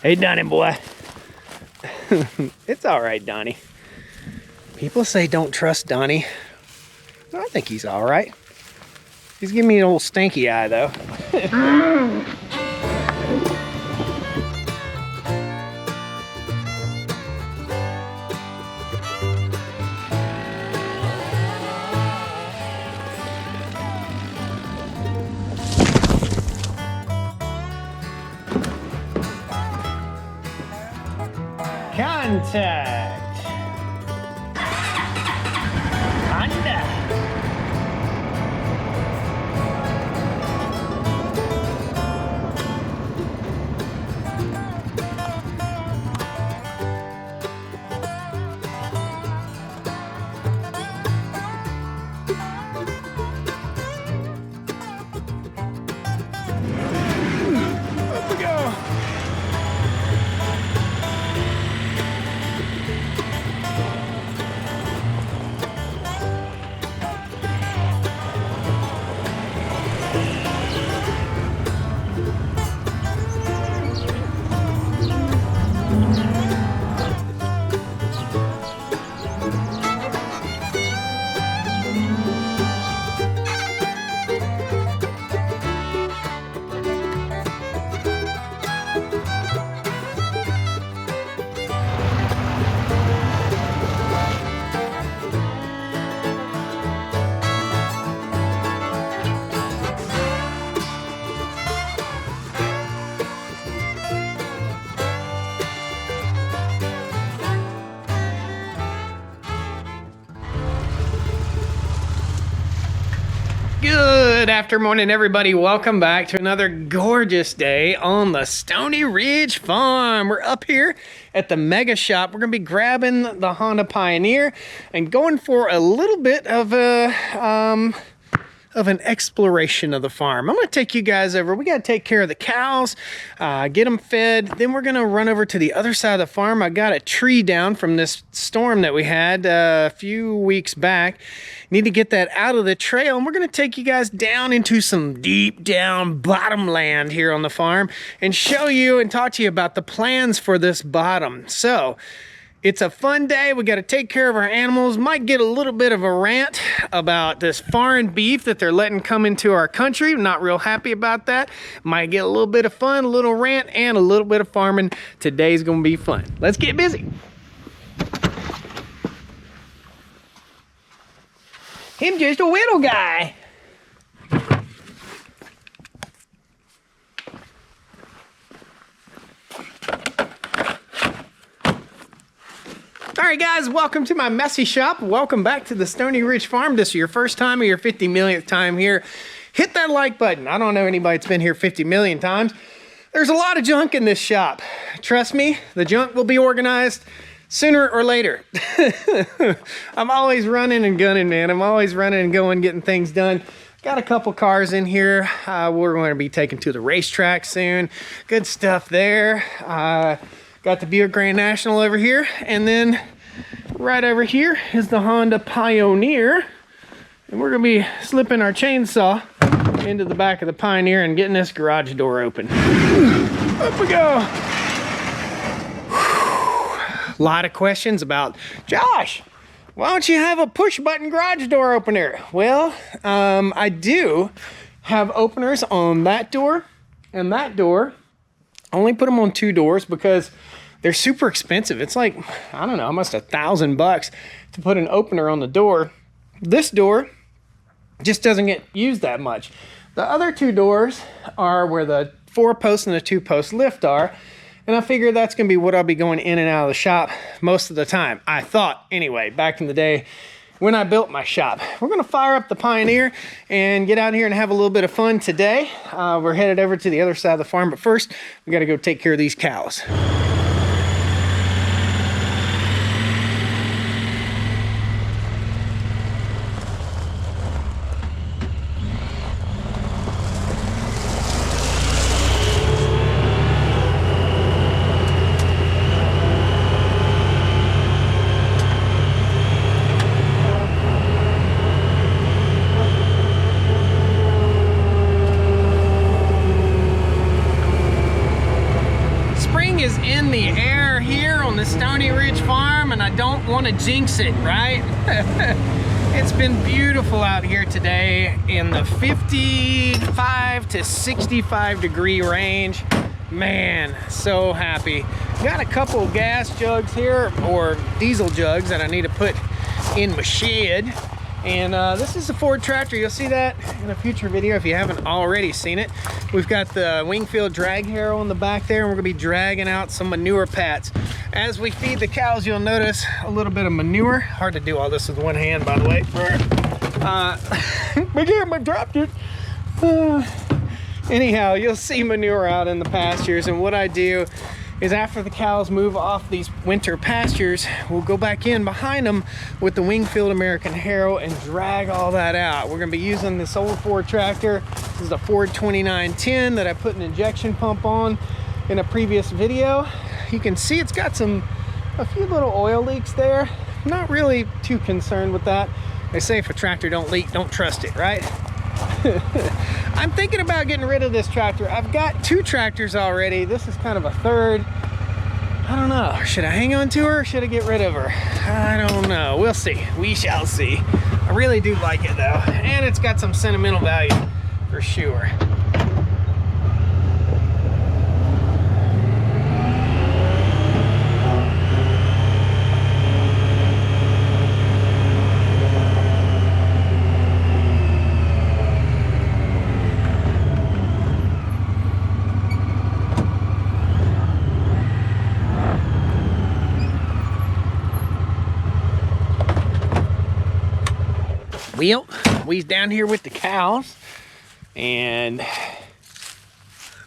Hey, Donnie boy. It's all right, Donnie. People say don't trust Donnie. I think he's all right. He's giving me an old stanky eye, though. Contact. Honda. Up we go. Good afternoon, everybody. Welcome back to another gorgeous day on the Stoney Ridge Farm. We're up here at the mega shop. We're going to be grabbing the Honda Pioneer and going for a little bit of an exploration of the farm. I'm going to take you guys over. We got to take care of the cows, get them fed. Then we're going to run over to the other side of the farm. I got a tree down from this storm that we had a few weeks back. Need to get that out of the trail, and we're going to take you guys down into some deep down bottom land here on the farm and show you and talk to you about the plans for this bottom. So it's a fun day. We got to take care of our animals. Might get a little bit of a rant about this foreign beef that they're letting come into our country. Not real happy about that. Might get a little bit of fun, a little rant, and a little bit of farming. Today's going to be fun. Let's get busy. Him just a little guy. All right, guys, welcome to my messy shop. Welcome back to the Stoney Ridge Farm. This is your first time or your 50 millionth time here. Hit that like button. I don't know anybody that's been here 50 million times. There's a lot of junk in this shop. Trust me, the junk will be organized sooner or later. I'm always running and gunning, man. I'm always running and going, getting things done. Got a couple cars in here. We're going to be taking to the racetrack soon. Good stuff there. Got the Buick Grand National over here. And then right over here is the Honda Pioneer. And we're going to be slipping our chainsaw into the back of the Pioneer and getting this garage door open. Up we go. A lot of questions about, Josh, why don't you have a push button garage door opener? Well, I do have openers on that door and that door. I only put them on two doors because they're super expensive. It's like, I don't know, almost $1,000 to put an opener on the door. This door just doesn't get used that much. The other two doors are where the 4-post and the 2-post lift are. And I figured that's going to be what I'll be going in and out of the shop most of the time. I thought, anyway, back in the day when I built my shop. We're going to fire up the Pioneer and get out here and have a little bit of fun today. We're headed over to the other side of the farm, but first, we got to go take care of these cows. is in the air here on the Stoney Ridge Farm, and I don't want to jinx it, right? It's been beautiful out here today in the 55 to 65 degree range. Man, so happy. Got a couple gas jugs here, or diesel jugs, that I need to put in my shed. And this is a Ford tractor. You'll see that in a future video if you haven't already seen it. We've got the Wingfield drag harrow on the back there, and we're gonna be dragging out some manure pats. As we feed the cows, you'll notice a little bit of manure. Hard to do all this with one hand, by the way. Again, I dropped it. Anyhow, you'll see manure out in the pastures, and what I do is after the cows move off these winter pastures, we'll go back in behind them with the Wingfield American Harrow and drag all that out. We're gonna be using this old Ford tractor. This is a Ford 2910 that I put an injection pump on in a previous video. You can see it's got a few little oil leaks there. Not really too concerned with that. They say if a tractor don't leak, don't trust it, right? I'm thinking about getting rid of this tractor. I've got 2 tractors already. This is kind of a third. I don't know. Should I hang on to her or should I get rid of her? I don't know. We'll see. We shall see. I really do like it though. And it's got some sentimental value for sure. Well, we's down here with the cows, and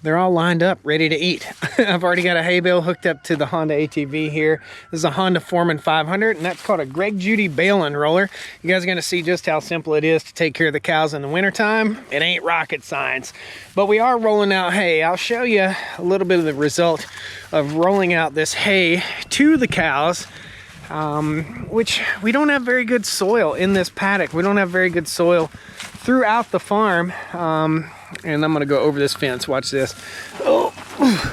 they're all lined up, ready to eat. I've already got a hay bale hooked up to the Honda ATV here. This is a Honda Foreman 500, and that's called a Greg Judy bale unroller. You guys are gonna see just how simple it is to take care of the cows in the wintertime. It ain't rocket science, but we are rolling out hay. I'll show you a little bit of the result of rolling out this hay to the cows. Which we don't have very good soil in this paddock. We don't have very good soil throughout the farm. And I'm gonna go over this fence. Watch this. Oh,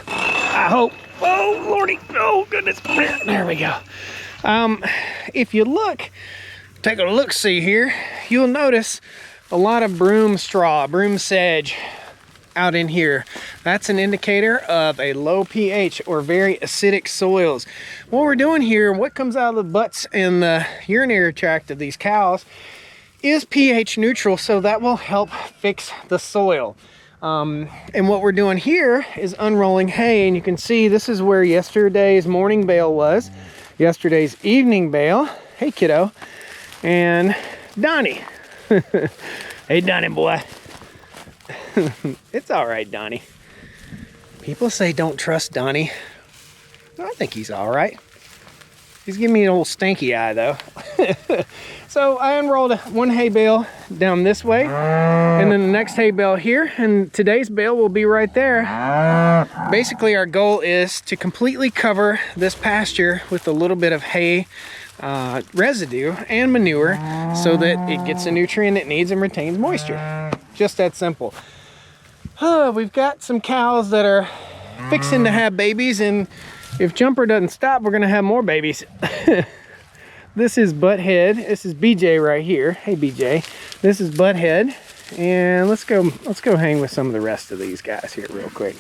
I hope. Oh, Lordy. Oh, goodness. There we go. If you look, take a look-see here, you'll notice a lot of broom straw, broom sedge out in here. That's an indicator of a low pH or very acidic soils. What we're doing here, what comes out of the butts and the urinary tract of these cows is pH neutral, so that will help fix the soil. And what we're doing here is unrolling hay, and you can see this is where yesterday's morning bale was, yesterday's evening bale. Hey kiddo. And Donnie. Hey Donnie boy. It's all right, Donnie. People say don't trust Donnie. I think he's all right. He's giving me an old stinky eye though. So I unrolled one hay bale down this way, and then the next hay bale here, and today's bale will be right there. Basically our goal is to completely cover this pasture with a little bit of hay residue and manure so that it gets the nutrient it needs and retains moisture. Just that simple. We've got some cows that are fixing to have babies, and if Jumper doesn't stop, we're gonna have more babies. This is Butthead. This is BJ right here. Hey BJ. This is Butthead, and let's go hang with some of the rest of these guys here real quick.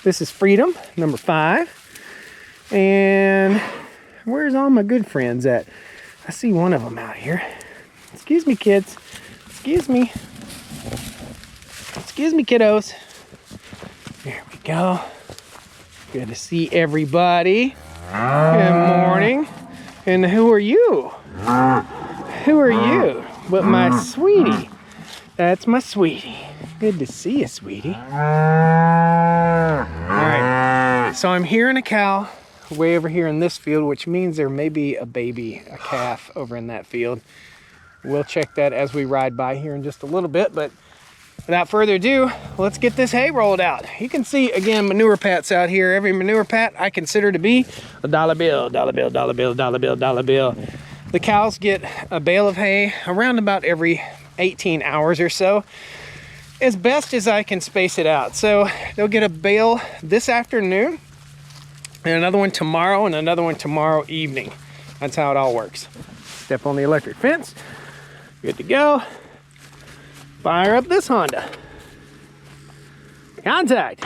This is Freedom, number 5, and where's all my good friends at? I see one of them out here. Excuse me, kids. Excuse me. Excuse me, kiddos. There we go. Good to see everybody. Good morning. And who are you? Who are you? But my sweetie. That's my sweetie. Good to see you, sweetie. All right. So I'm hearing a cow way over here in this field, which means there may be a baby, a calf over in that field. We'll check that as we ride by here in just a little bit, but without further ado, let's get this hay rolled out. You can see, again, manure pats out here. Every manure pat I consider to be a dollar bill, dollar bill, dollar bill, dollar bill, dollar bill. The cows get a bale of hay around about every 18 hours or so, as best as I can space it out. So they'll get a bale this afternoon, and another one tomorrow, and another one tomorrow evening. That's how it all works. Step on the electric fence. Good to go. Fire up this Honda. Contact.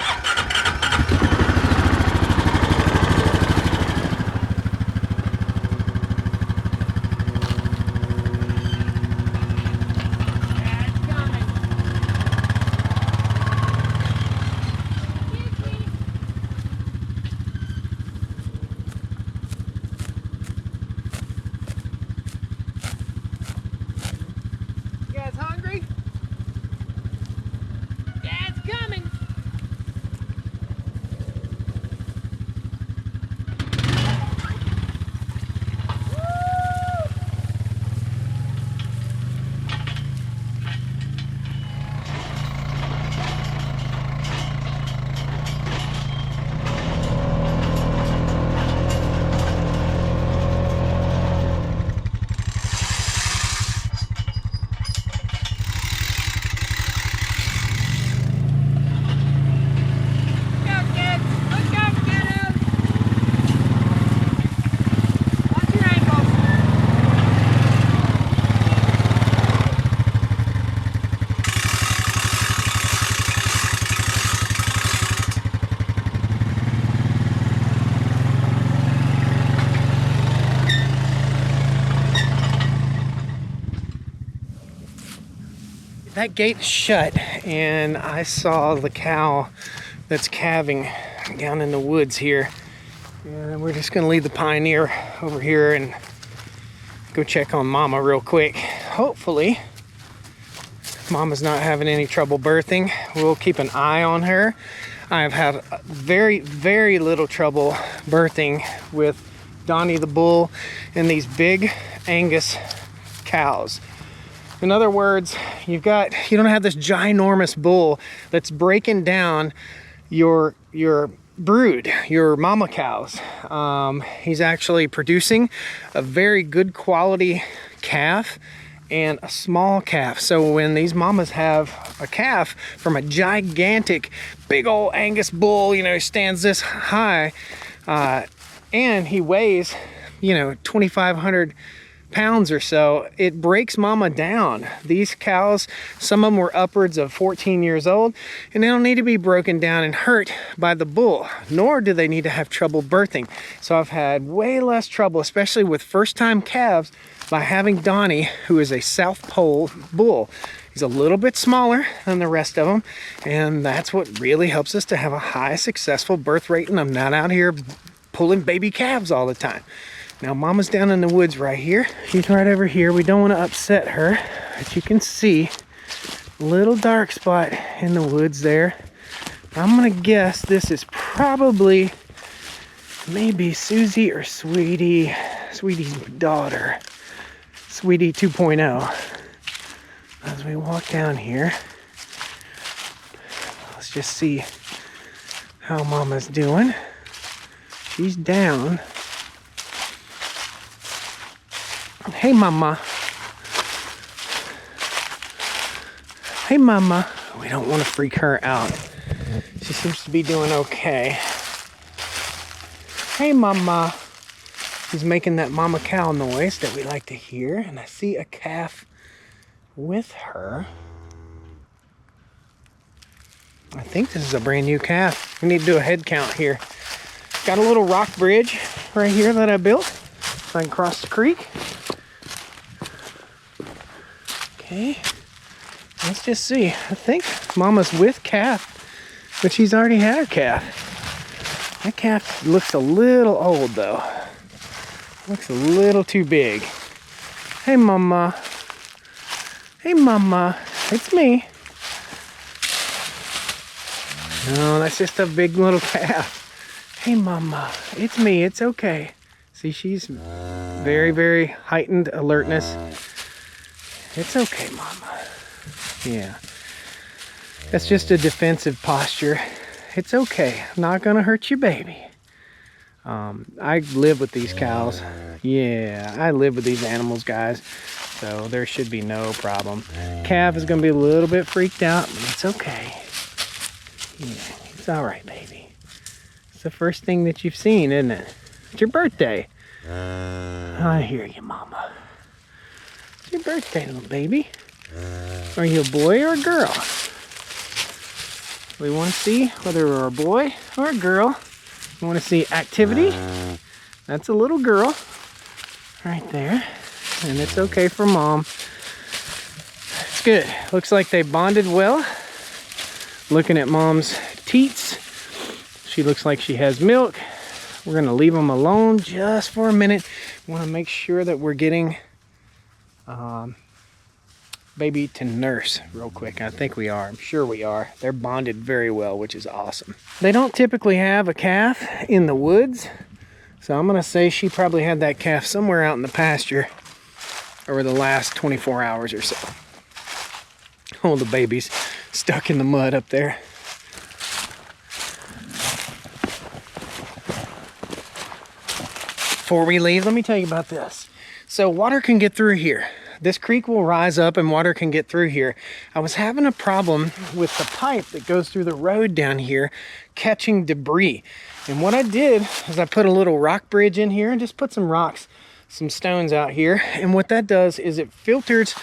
That gate is shut, and I saw the cow that's calving down in the woods here. And we're just gonna leave the Pioneer over here and go check on Mama real quick. Hopefully, Mama's not having any trouble birthing. We'll keep an eye on her. I've had very, very little trouble birthing with Donnie the bull and these big Angus cows. In other words, you don't have this ginormous bull that's breaking down your brood, your mama cows. He's actually producing a very good quality calf and a small calf. So when these mamas have a calf from a gigantic, big old Angus bull, he stands this high, and he weighs, 2,500 pounds or so, it breaks mama down. These cows, some of them were upwards of 14 years old, and they don't need to be broken down and hurt by the bull, nor do they need to have trouble birthing. So I've had way less trouble, especially with first-time calves, by having Donnie, who is a South Pole bull. He's a little bit smaller than the rest of them, and that's what really helps us to have a high successful birth rate, and I'm not out here pulling baby calves all the time. Now Mama's down in the woods right here. She's right over here. We don't want to upset her, but you can see a little dark spot in the woods there. I'm gonna guess this is probably maybe Susie or Sweetie, Sweetie's daughter, Sweetie 2.0. As we walk down here, let's just see how Mama's doing. She's down. Hey, Mama. Hey, Mama. We don't want to freak her out. She seems to be doing okay. Hey, Mama. She's making that mama cow noise that we like to hear, and I see a calf with her. I think this is a brand new calf. We need to do a head count here. Got a little rock bridge right here that I built so I can cross the creek. Okay, let's just see. I think Mama's with calf, but she's already had her calf. That calf looks a little old though. Looks a little too big. Hey, Mama. Hey, Mama. It's me. No, that's just a big little calf. Hey, Mama. It's me. It's okay. See, she's very, very heightened alertness. It's okay, Mama. Yeah. That's just a defensive posture. It's okay. I'm not gonna hurt you, baby. I live with these cows. Yeah, I live with these animals, guys. So there should be no problem. Calf is gonna be a little bit freaked out, but it's okay. Yeah, it's all right, baby. It's the first thing that you've seen, isn't it? It's your birthday. I hear you, Mama. It's your birthday, little baby. Are you a boy or a girl? We want to see whether we're a boy or a girl. We want to see activity. That's a little girl right there. And it's okay for Mom. It's good. Looks like they bonded well. Looking at Mom's teats. She looks like she has milk. We're going to leave them alone just for a minute. We want to make sure that we're getting baby to nurse real quick. I think we are. I'm sure we are. They're bonded very well, which is awesome. They don't typically have a calf in the woods. So I'm going to say she probably had that calf somewhere out in the pasture over the last 24 hours or so. Oh, the baby's stuck in the mud up there. Before we leave, let me tell you about this. So water can get through here. This creek will rise up and water can get through here. I was having a problem with the pipe that goes through the road down here catching debris. And what I did is I put a little rock bridge in here and just put some rocks, some stones out here. And what that does is it filters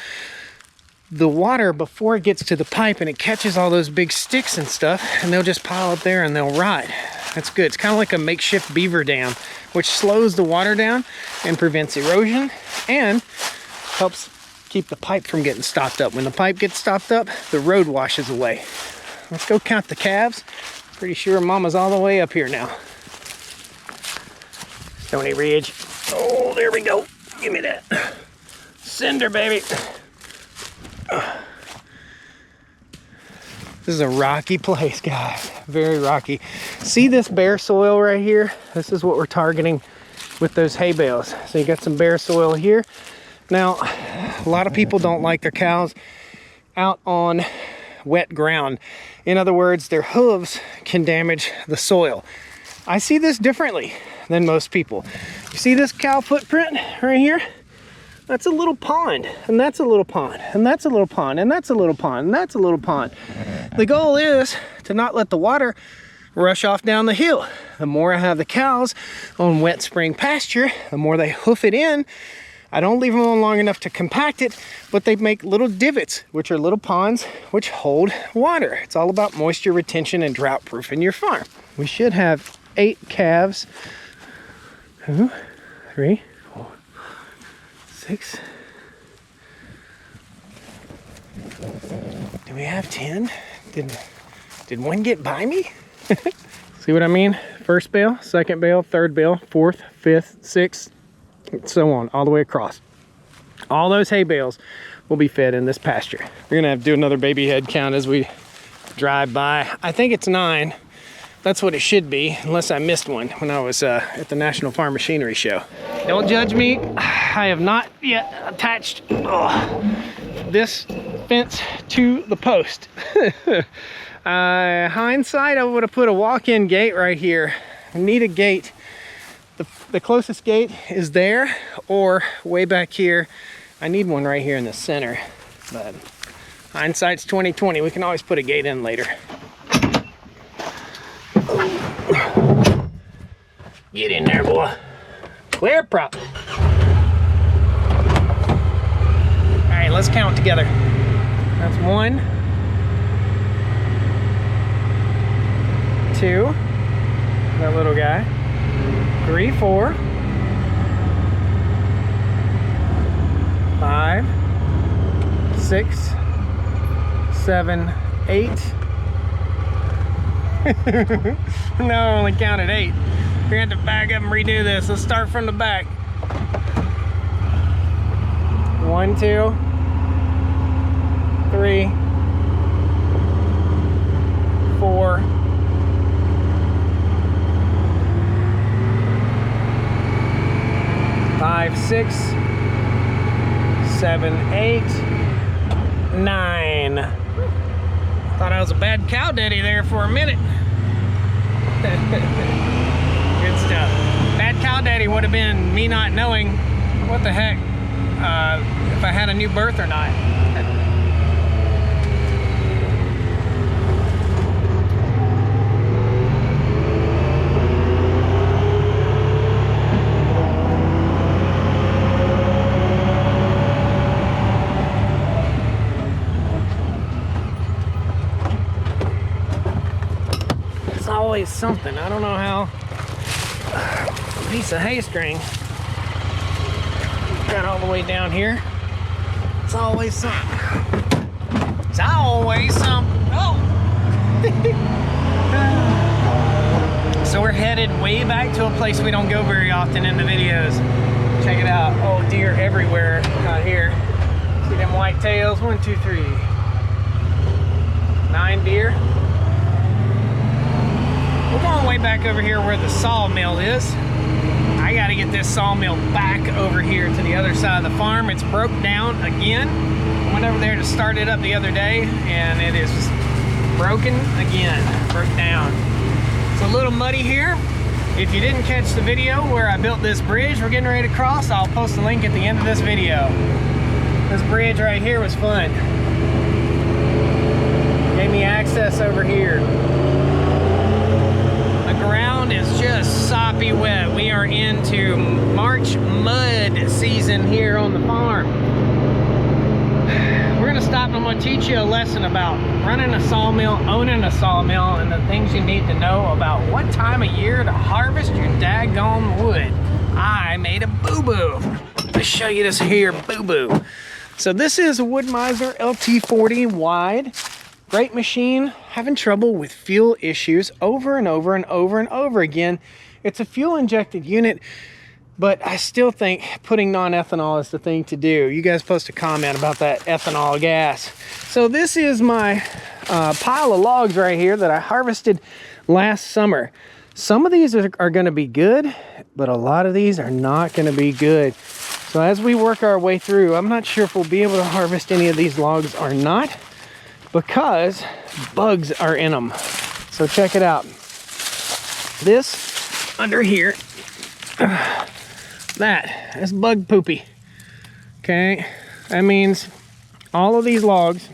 the water before it gets to the pipe, and it catches all those big sticks and stuff, and they'll just pile up there and they'll ride. That's good. It's kind of like a makeshift beaver dam, which slows the water down and prevents erosion and helps keep the pipe from getting stopped up. When the pipe gets stopped up, the road washes away. Let's go count the calves. Pretty sure Mama's all the way up here now. Stoney Ridge. Oh, there we go. Give me that. Cinder, baby. This is a rocky place, guys. Very rocky. See this bare soil right here? This is what we're targeting with those hay bales. So you got some bare soil here. Now, a lot of people don't like their cows out on wet ground. In other words, their hooves can damage the soil. I see this differently than most people. You see this cow footprint right here? That's a little pond, and that's a little pond, and that's a little pond, and that's a little pond, and that's a little pond. The goal is to not let the water rush off down the hill. The more I have the cows on wet spring pasture, the more they hoof it in. I don't leave them on long enough to compact it, but they make little divots, which are little ponds, which hold water. It's all about moisture retention and drought proofing your farm. We should have 8 calves. 2, 3, 4, 6. Do we have 10? Did one get by me? See what I mean? First bale, second bale, third bale, fourth, fifth, sixth, and so on, all the way across. All those hay bales will be fed in this pasture. We're gonna have to do another baby head count as we drive by. I think it's 9. That's what it should be, unless I missed one when I was at the National Farm Machinery Show. Don't judge me. I have not yet attached this fence to the post. Hindsight, I would have put a walk-in gate right here. I need a gate. The closest gate is there or way back here. I need one right here in the center, but hindsight's 20/20. We can always put a gate in later. Get in there, boy. Clear prop. All right, let's count together. That's 1, 2, that little guy. 3, 4, 5, 6, 7, 8. No, I only counted 8. We're gonna have to back up and redo this. Let's start from the back. 1, 2, 3, 4, 5, 6, 7, 8, 9. Thought I was a bad cow daddy there for a minute. Good stuff. Bad cow daddy would have been me not knowing what the heck if I had a new birth or not. something. I don't know how. A piece of hay string got all the way down here. It's always something. It's always something. Oh! So we're headed way back to a place we don't go very often in the videos. Check it out. Oh, deer everywhere out here. See them white tails? 1, 2, 3. 9 deer. We're going way back over here where the sawmill is. I gotta get this sawmill back over here to the other side of the farm. It's broke down again. I went over there to start it up the other day and it is broken again, broke down. It's a little muddy here. If you didn't catch the video where I built this bridge we're getting ready to cross, I'll post a link at the end of this video. This bridge right here was fun. Gave me access over here. The ground is just soppy wet. We are into March mud season here on the farm. We're gonna stop and I'm gonna teach you a lesson about running a sawmill, owning a sawmill, and the things you need to know about what time of year to harvest your daggone wood. I made a boo-boo. Let's show you this here boo-boo. So this is a Wood-Mizer LT40 wide. Great machine, having trouble with fuel issues over and over and over and over again. It's a fuel injected unit, but I still think putting non-ethanol is the thing to do. You guys post a comment about that ethanol gas. So this is my pile of logs right here that I harvested last summer. Some of these are gonna be good, but a lot of these are not gonna be good. So as we work our way through, I'm not sure if we'll be able to harvest any of these logs or not, because bugs are in them. So check it out. This under here, that's bug poopy. Okay, that means all of these logs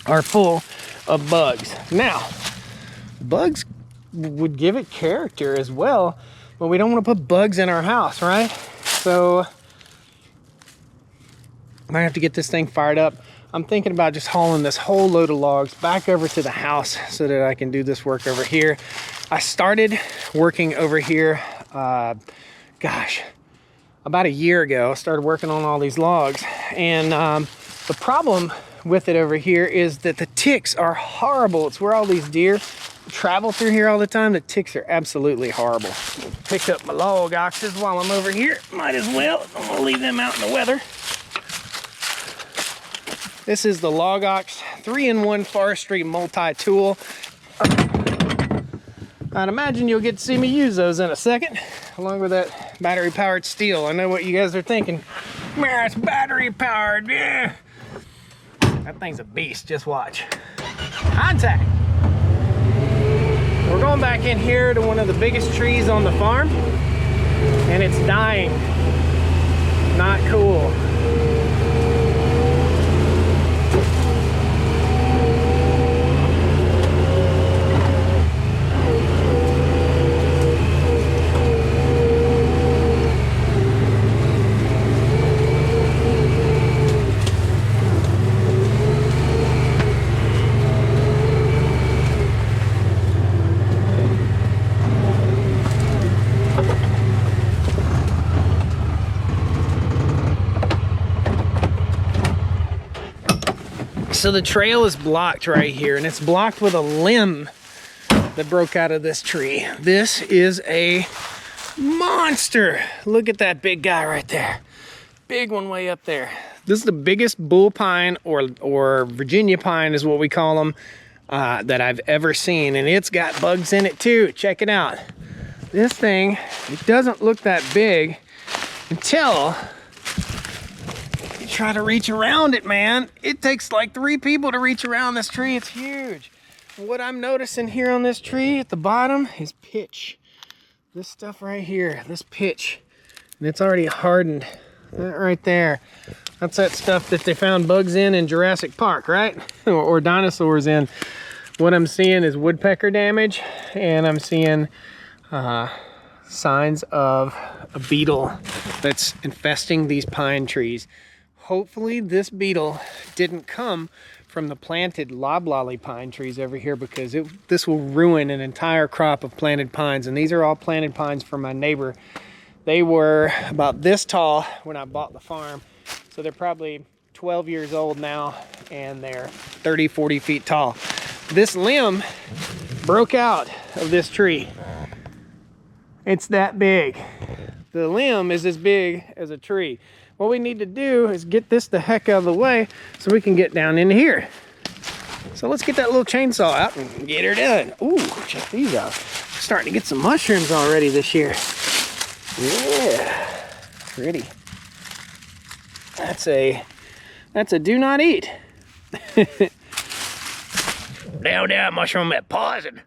are full of bugs. Now, bugs would give it character as well, but we don't want to put bugs in our house, right? So I might have to get this thing fired up. I'm thinking about just hauling this whole load of logs back over to the house so that I can do this work over here. I started working over here, gosh, about a year ago. I started working on all these logs, and the problem with it over here is that the ticks are horrible. It's where all these deer travel through here all the time. The ticks are absolutely horrible. Picked up my log oxes while I'm over here. Might as well. I'm gonna leave them out in the weather. This is the Log Ox 3-in-1 forestry multi-tool. I'd imagine you'll get to see me use those in a second, along with that battery-powered steel. I know what you guys are thinking. Man, it's battery-powered, yeah. That thing's a beast, just watch. Contact. We're going back in here to one of the biggest trees on the farm, and it's dying. Not cool. So the trail is blocked right here, and it's blocked with a limb that broke out of this tree. This is a monster. Look at that big guy right there. Big one way up there. This is the biggest bull pine, or Virginia pine is what we call them, that I've ever seen. And it's got bugs in it too. Check it out. This thing, it doesn't look that big until try to reach around it, man. It takes like 3 people to reach around this tree. It's huge. What I'm noticing here on this tree at the bottom is pitch. This stuff right here, this pitch, and it's already hardened. That right there, that's that stuff that they found bugs in Jurassic Park, right? or dinosaurs in. What I'm seeing is woodpecker damage, and I'm seeing signs of a beetle that's infesting these pine trees. Hopefully this beetle didn't come from the planted loblolly pine trees over here, because this will ruin an entire crop of planted pines. And these are all planted pines from my neighbor. They were about this tall when I bought the farm. So they're probably 12 years old now, and they're 30, 40 feet tall. This limb broke out of this tree. It's that big. The limb is as big as a tree. What we need to do is get this the heck out of the way so we can get down in here. So let's get that little chainsaw out and get her done. Ooh, check these out. Starting to get some mushrooms already this year. Yeah, pretty. That's a do not eat. Down, mushroom at poison.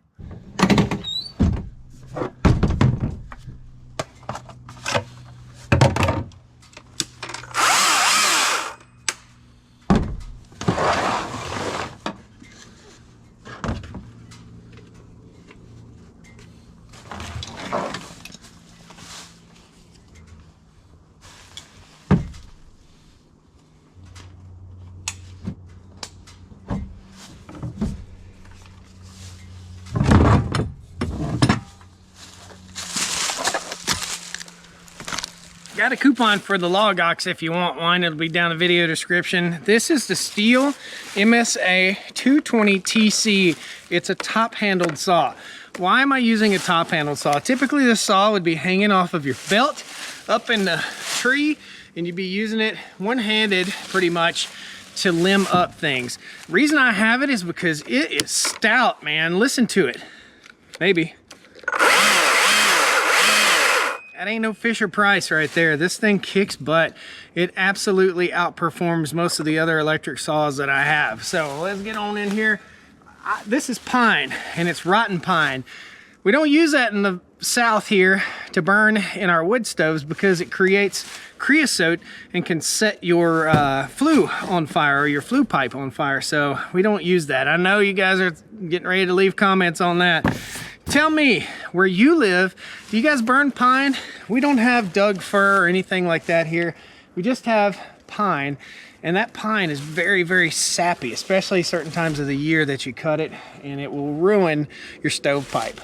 Got a coupon for the log ox if you want one. It'll be down in the video description. This is the Stihl MSA 220TC. It's a top-handled saw. Why am I using a top-handled saw? Typically the saw would be hanging off of your belt up in the tree, and you'd be using it one-handed pretty much to limb up things. The reason I have it is because it is stout, man. Listen to it. Maybe. That ain't no Fisher Price right there. This thing kicks butt. It absolutely outperforms most of the other electric saws that I have. So let's get on in here. This is pine, and it's rotten pine. We don't use that in the South here to burn in our wood stoves because it creates creosote and can set your flue on fire, or your flue pipe on fire. So we don't use that. I know you guys are getting ready to leave comments on that. Tell me, where you live, do you guys burn pine? We don't have Doug fir or anything like that here. We just have pine, and that pine is very, very sappy, especially certain times of the year that you cut it, and it will ruin your stovepipe.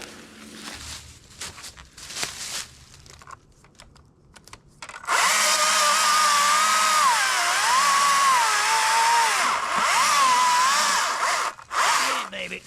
Baby.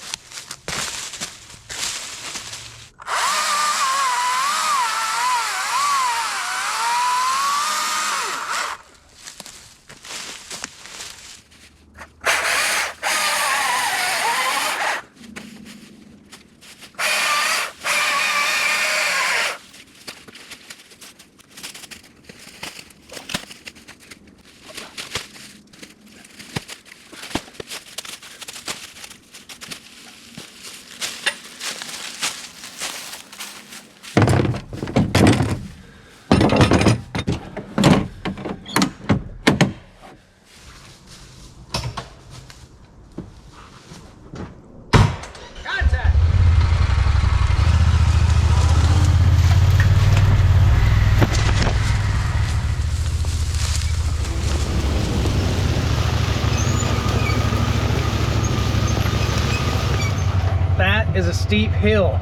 Is a steep hill,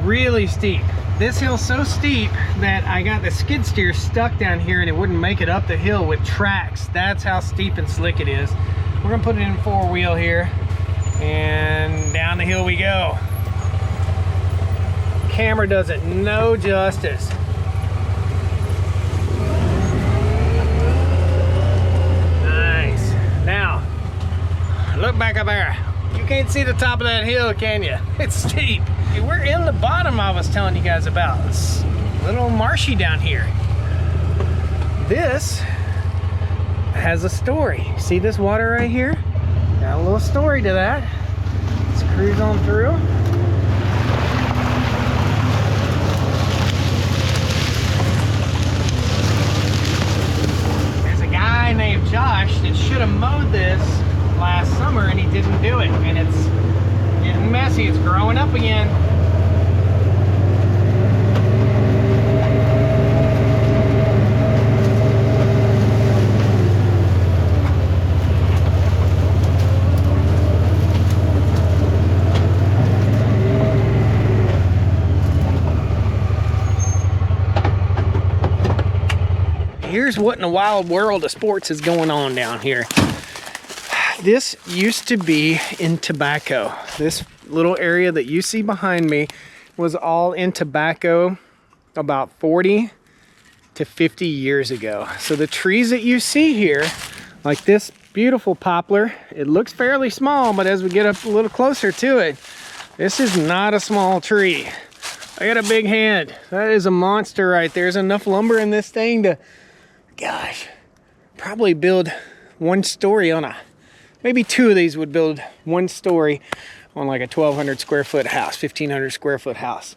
really steep. This hill's so steep that I got the skid steer stuck down here and it wouldn't make it up the hill with tracks. That's how steep and slick it is. We're gonna put it in four-wheel here and down the hill we go. Camera does it no justice. Nice. Now, look back up there. You can't see the top of that hill, can you? It's steep. We're in the bottom I was telling you guys about. It's a little marshy down here. This has a story. See this water right here? Got a little story to that. Let's cruise on through. There's a guy named Josh that should have mowed this last summer and he didn't do it, and it's getting messy. It's growing up again. here's what in the wild world of sports is going on down here. This used to be in tobacco. This little area that you see behind me was all in tobacco about 40 to 50 years ago. So the trees that you see here, like this beautiful poplar, it looks fairly small, but as we get up a little closer to it, this is not a small tree. I got a big hand. That is a monster right there. There's enough lumber in this thing to, gosh, probably build one story on a, maybe two of these would build one story on like a 1,200 square foot house, 1,500 square foot house.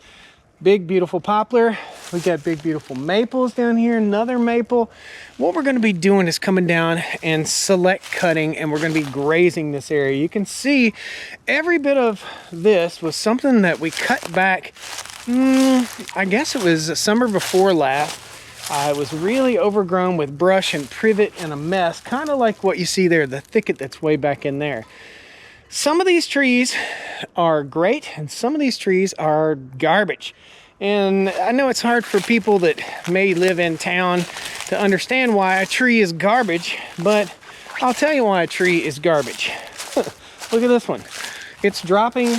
Big, beautiful poplar. We got big, beautiful maples down here, another maple. What we're gonna be doing is coming down and select cutting, and we're gonna be grazing this area. You can see every bit of this was something that we cut back, I guess it was the summer before last. It was really overgrown with brush and privet and a mess, kind of like what you see there, the thicket that's way back in there. Some of these trees are great, and some of these trees are garbage. And I know it's hard for people that may live in town to understand why a tree is garbage, but I'll tell you why a tree is garbage. Look at this one. It's dropping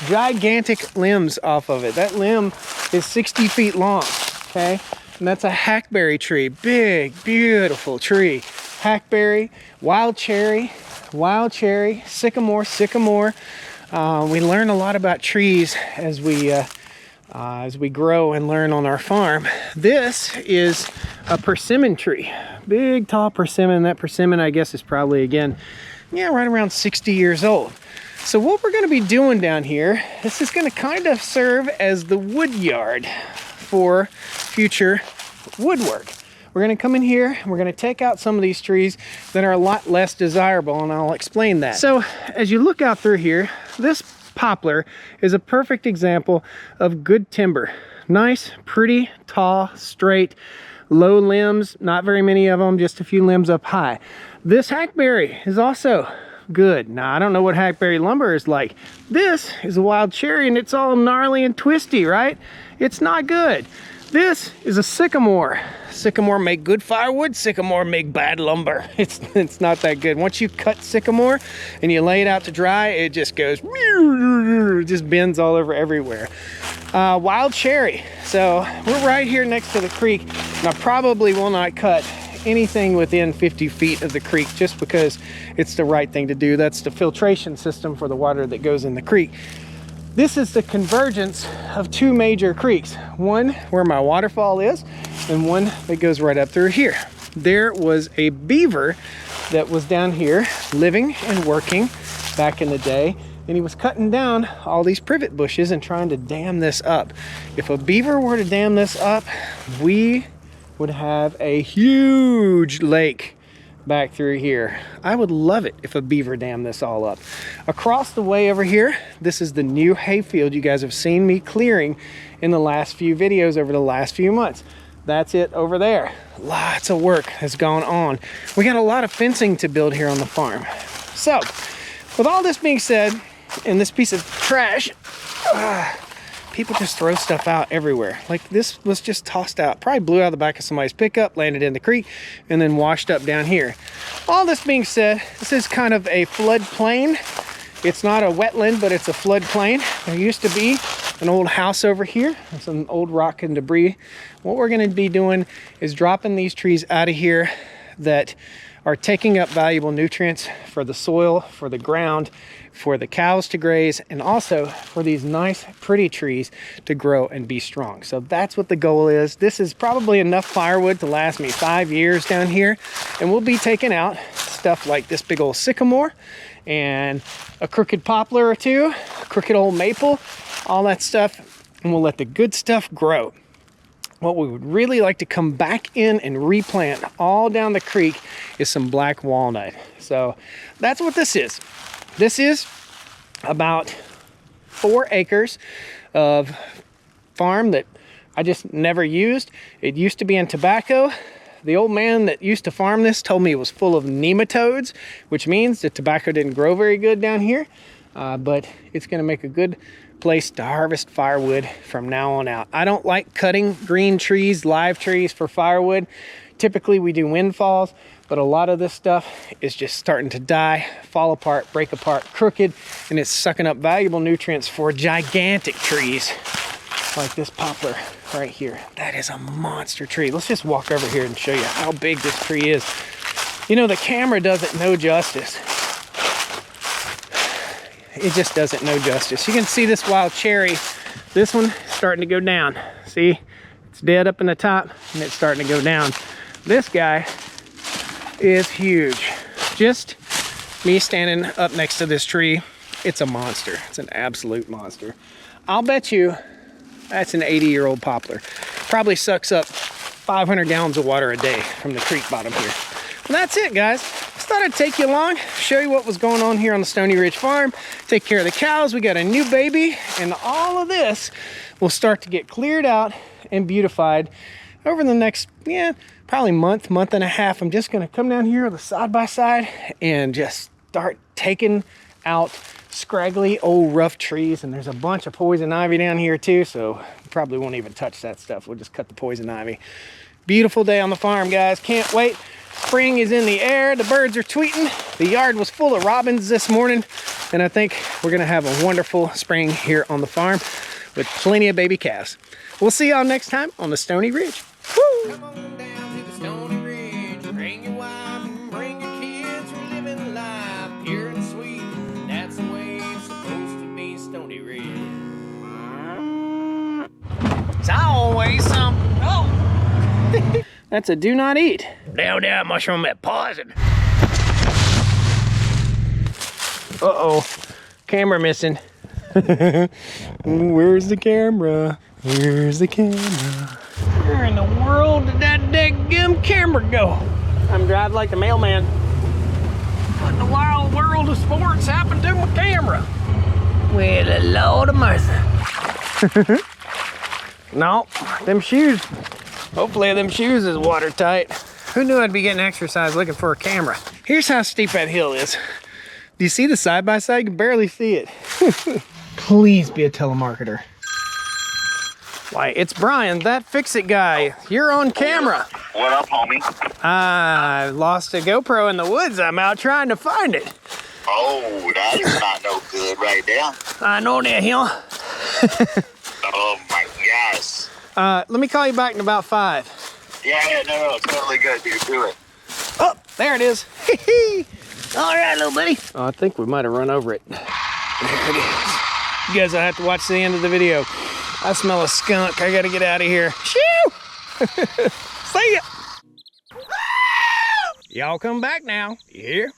gigantic limbs off of it. That limb is 60 feet long, okay? And that's a hackberry tree. Big, beautiful tree. Hackberry, wild cherry, sycamore. We learn a lot about trees as we grow and learn on our farm. This is a persimmon tree. Big, tall persimmon. That persimmon, I guess, is probably, again, yeah, right around 60 years old. So what we're going to be doing down here, this is going to kind of serve as the wood yard for future woodwork. We're going to come in here and we're going to take out some of these trees that are a lot less desirable, and I'll explain that. So as you look out through here, this poplar is a perfect example of good timber. Nice, pretty, tall, straight, low limbs, not very many of them, just a few limbs up high. This hackberry is also good. Now, I don't know what hackberry lumber is like. This is a wild cherry and it's all gnarly and twisty, right? It's not good. This is a sycamore. Sycamore make good firewood, sycamore make bad lumber. It's not that good. Once you cut sycamore and you lay it out to dry, it just goes, just bends all over everywhere. Wild cherry. So we're right here next to the creek, and I probably will not cut anything within 50 feet of the creek just because it's the right thing to do. That's the filtration system for the water that goes in the creek. This is the convergence of two major creeks, one where my waterfall is and one that goes right up through here. There was a beaver that was down here living and working back in the day, and he was cutting down all these privet bushes and trying to dam this up. If a beaver were to dam this up, we would have a huge lake back through here. I would love it if a beaver dammed this all up. Across the way over here, this is the new hayfield you guys have seen me clearing in the last few videos over the last few months. That's it over there. Lots of work has gone on. We got a lot of fencing to build here on the farm. So, with all this being said, and this piece of trash, people just throw stuff out everywhere. Like this was just tossed out. Probably blew out of the back of somebody's pickup, landed in the creek, and then washed up down here. All this being said, this is kind of a flood plain. It's not a wetland, but it's a flood plain. There used to be an old house over here, some old rock and debris. What we're gonna be doing is dropping these trees out of here that are taking up valuable nutrients for the soil, for the ground, for the cows to graze, and also for these nice, pretty trees to grow and be strong. So that's what the goal is. This is probably enough firewood to last me 5 years down here, and we'll be taking out stuff like this big old sycamore and a crooked poplar or two, a crooked old maple, all that stuff, and we'll let the good stuff grow. What we would really like to come back in and replant all down the creek is some black walnut. So that's what this is. This is about 4 acres of farm that I just never used. It used to be in tobacco. The old man that used to farm this told me it was full of nematodes, which means the tobacco didn't grow very good down here, but it's gonna make a good place to harvest firewood from now on out. I don't like cutting green trees, live trees for firewood. Typically we do windfalls, but a lot of this stuff is just starting to die, fall apart, break apart, crooked, and it's sucking up valuable nutrients for gigantic trees like this poplar right here. That is a monster tree. Let's just walk over here and show you how big this tree is. You know, the camera does it no justice. It just doesn't know justice. You can see this wild cherry. This one starting to go down. See, it's dead up in the top and it's starting to go down. This guy is huge. Just me standing up next to this tree, it's a monster. It's an absolute monster. I'll bet you that's an 80-year-old poplar. Probably sucks up 500 gallons of water a day from the creek bottom here. Well, that's it, guys. Just thought I'd take you along, show you what was going on here on the Stoney Ridge Farm, take care of the cows. We got a new baby, and all of this will start to get cleared out and beautified over the next, probably month and a half. I'm just gonna come down here with a side-by-side and just start taking out scraggly old rough trees. And there's a bunch of poison ivy down here too, so we probably won't even touch that stuff. We'll just cut the poison ivy. Beautiful day on the farm, guys. Can't wait. Spring is in the air. The birds are tweeting. The yard was full of robins this morning, and I think we're gonna have a wonderful spring here on the farm with plenty of baby calves. We'll see y'all next time on the Stoney Ridge. Woo! Come on down to the Stoney Ridge. Bring your wife and bring your kids. We're living life pure and sweet. That's the way it's supposed to be, Stoney Ridge. It's always something. Oh! That's a do not eat. Down, down, mushroom at poison. Uh-oh, camera missing. Where's the camera? Where's the camera? Where in the world did that daggum camera go? I'm driving like the mailman. What in the wild world of sports happened to my camera? Well, a Lord of mercy. No, them shoes. Hopefully them shoes is watertight. Who knew I'd be getting exercise looking for a camera? Here's how steep that hill is. Do you see the side-by-side? You can barely see it. Please be a telemarketer. Why, it's Brian, that fix-it guy. You're on camera. What up, homie? I lost a GoPro in the woods. I'm out trying to find it. Oh, that is not no good right there. I know that hill. Oh my gosh. Let me call you back in about 5. Yeah, no, totally good, dude. Do it. Oh, there it is. All right, little buddy. Oh, I think we might have run over it. There it is. You guys will have to watch the end of the video. I smell a skunk. I gotta get out of here. Shoo! See ya! Y'all come back now. You hear?